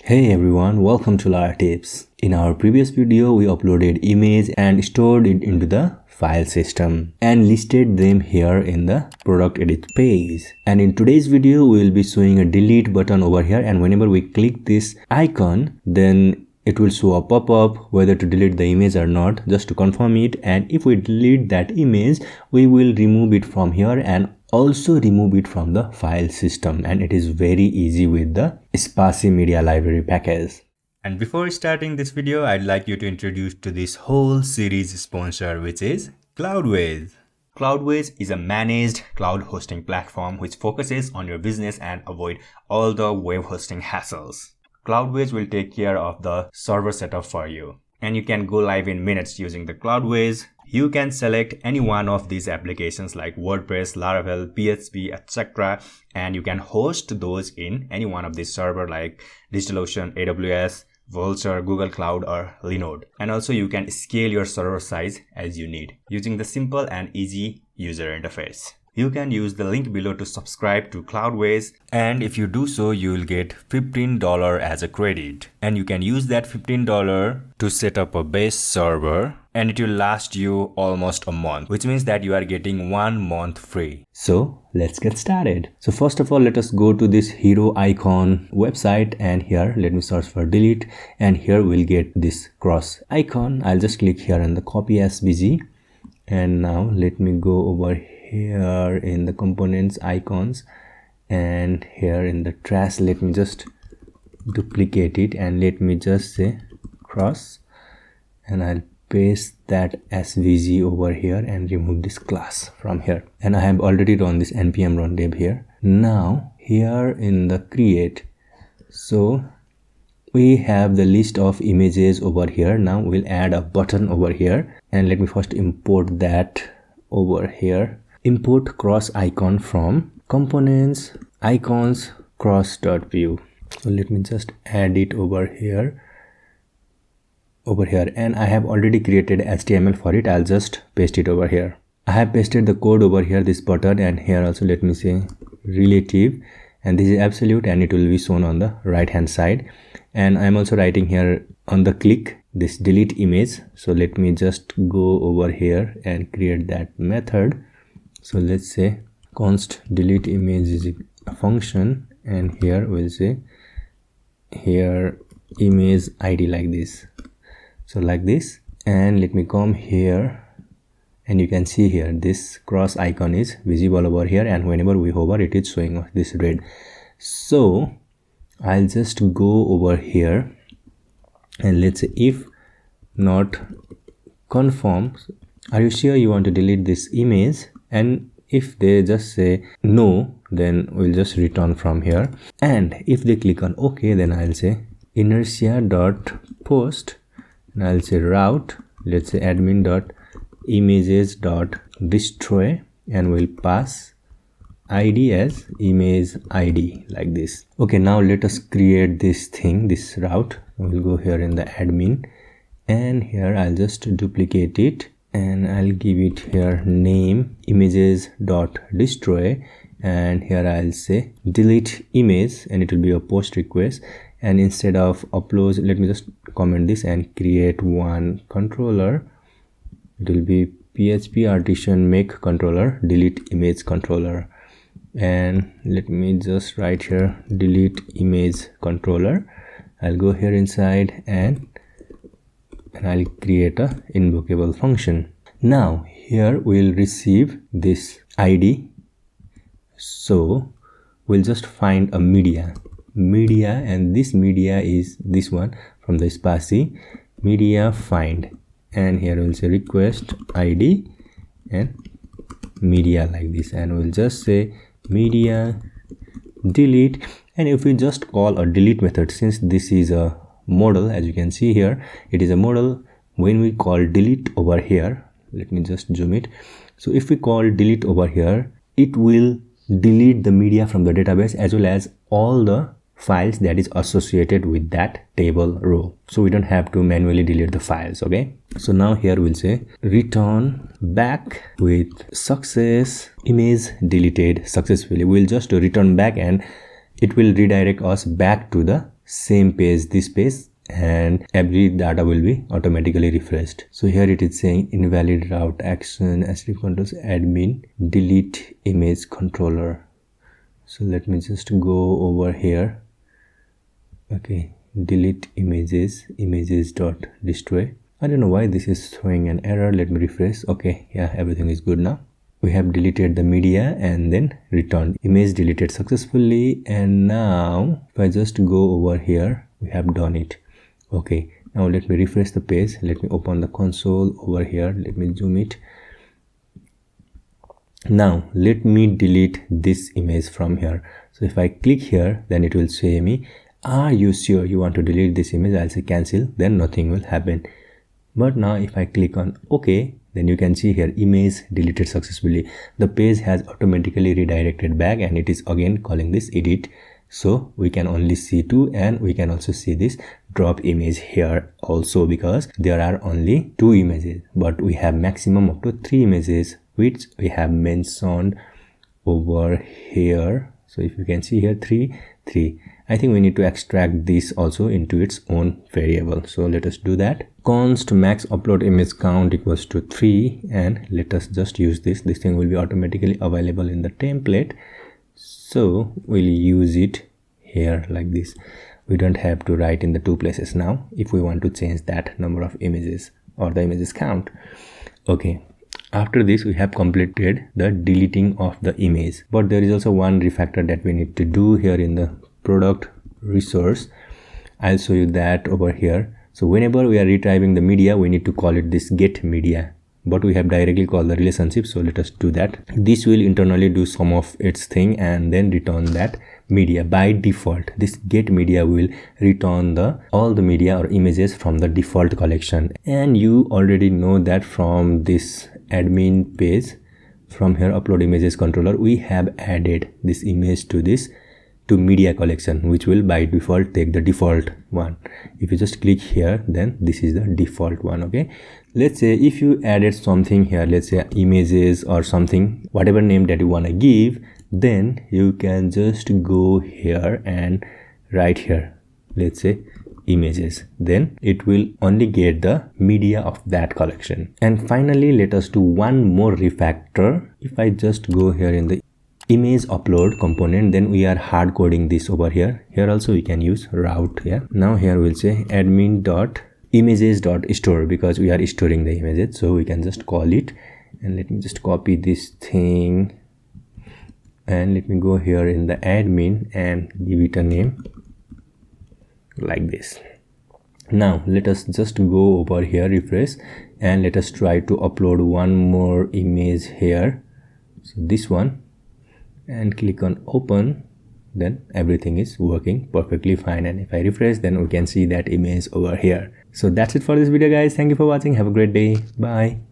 Hey everyone, welcome to Laratips. In our previous video, we uploaded image and stored it into the file system and listed them here in the product edit page. And in today's video, we will be showing a delete button over here, and whenever we click this icon, then it will show a pop-up whether to delete the image or not, just to confirm it. And if we delete that image, we will remove it from here and also remove it from the file system, and it is very easy with the Sparsy Media Library package. And before starting this video, I'd like you to introduce to this whole series sponsor, which is Cloudways. Cloudways is a managed cloud hosting platform which focuses on your business and avoid all the web hosting hassles. Cloudways will take care of the server setup for you, and you can go live in minutes using the Cloudways. You can select any one of these applications like WordPress, Laravel, PHP, etc. and you can host those in any one of these servers like DigitalOcean, AWS, Vultr, Google Cloud or Linode. And also you can scale your server size as you need using the simple and easy user interface. You can use the link below to subscribe to Cloudways, and if you do so, you will get $15 as a credit, and you can use that $15 to set up a base server, and it will last you almost a month, which means that you are getting 1 month free. So let's get started. So first of all, let us go to this hero icon website, and here let me search for delete, and here we'll get this cross icon. I'll just click here on the copy SVG, and now let me go over here in the components icons, and here in the trash let me just duplicate it, and let me just say cross, and I'll paste that SVG over here and remove this class from here. And I have already run this npm run dev here. Now here in the create, so we have the list of images over here. Now we'll add a button over here, and let me first import that over here. Import cross icon from components icons cross.view. So let me just add it over here, and I have already created HTML for it. I'll just paste it over here. I have pasted the code over here, this button, and here also let me say relative, and this is absolute, and it will be shown on the right hand side. And I'm also writing here on the click this delete image. So let me just go over here and create that method. So let's say const delete image is a function, and here we'll say here image id like this. So like this, and let me come here, and you can see here this cross icon is visible over here, and whenever we hover it is showing this red. So I'll just go over here, and let's say if not confirm, are you sure you want to delete this image? And if they just say no, then we'll just return from here. And if they click on OK, then I'll say inertia.post, and I'll say route, let's say admin.images.destroy, and we'll pass id as image id like this. Okay, now let us create this thing, this route. We'll go here in the admin, and here I'll just duplicate it, and I'll give it here name images.destroy, and here I'll say delete image, and it will be a post request. And instead of upload, let me just comment this and create one controller. It will be php artisan make controller delete image controller, and let me just write here delete image controller. I'll go here inside, and I'll create a invocable function. Now here we'll receive this id, so we'll just find a media, and this media is this one from the Sparsy media find, and here we'll say request id and media like this, and we'll just say media delete. And if we just call a delete method, since this is a model, as you can see here it is a model, when we call delete over here, let me just zoom it. So if we call delete over here, it will delete the media from the database as well as all the files that is associated with that table row, so we don't have to manually delete the files. Okay, so now here we'll say return back with success image deleted successfully. We'll just return back, and it will redirect us back to the same page, this page, and every data will be automatically refreshed. So here it is saying invalid route action, async controls, admin, delete image controller. So let me just go over here. Okay, delete images, images.destroy. I don't know why this is throwing an error. Let me refresh. Okay, yeah, everything is good now. We have deleted the media and then returned image deleted successfully. And now if I just go over here, we have done it. Okay, now let me refresh the page. Let me open the console over here. Let me zoom it. Now let me delete this image from here. So if I click here, then it will say me, are you sure you want to delete this image? I'll say cancel, then nothing will happen. But now if I click on OK, then you can see here image deleted successfully. The page has automatically redirected back and it is again calling this edit. So we can only see two, and we can also see this drop image here also, because there are only 2 images, but we have maximum up to 3 images, which we have mentioned over here. So if you can see here 3. I think we need to extract this also into its own variable. So let us do that. Const max upload image count equals to 3, and let us just use this. This thing will be automatically available in the template. So we'll use it here like this. We don't have to write in the 2 places now if we want to change that number of images or the images count. Okay, after this we have completed the deleting of the image, but there is also one refactor that we need to do here in the product resource. I'll show you that over here. So whenever we are retrieving the media, we need to call it this get media, but we have directly called the relationship. So let us do that. This will internally do some of its thing and then return that media. By default, this get media will return all the media or images from the default collection, and you already know that from this admin page. From here upload images controller, we have added this image to media collection, which will by default take the default one. If you just click here, then this is the default one. Okay, let's say if you added something here, let's say images or something, whatever name that you want to give, then you can just go here and write here, let's say images, then it will only get the media of that collection. And finally, let us do one more refactor. If I just go here in the image upload component, then we are hard coding this over here. Here also we can use route. Yeah, now here we'll say admin dot images dot store, because we are storing the images, so we can just call it. And let me just copy this thing and let me go here in the admin and give it a name like this. Now let us just go over here, refresh, and let us try to upload one more image here. So this one, and click on open, then everything is working perfectly fine. And if I refresh, then we can see that image over here. So that's it for this video, guys. Thank you for watching. Have a great day. Bye.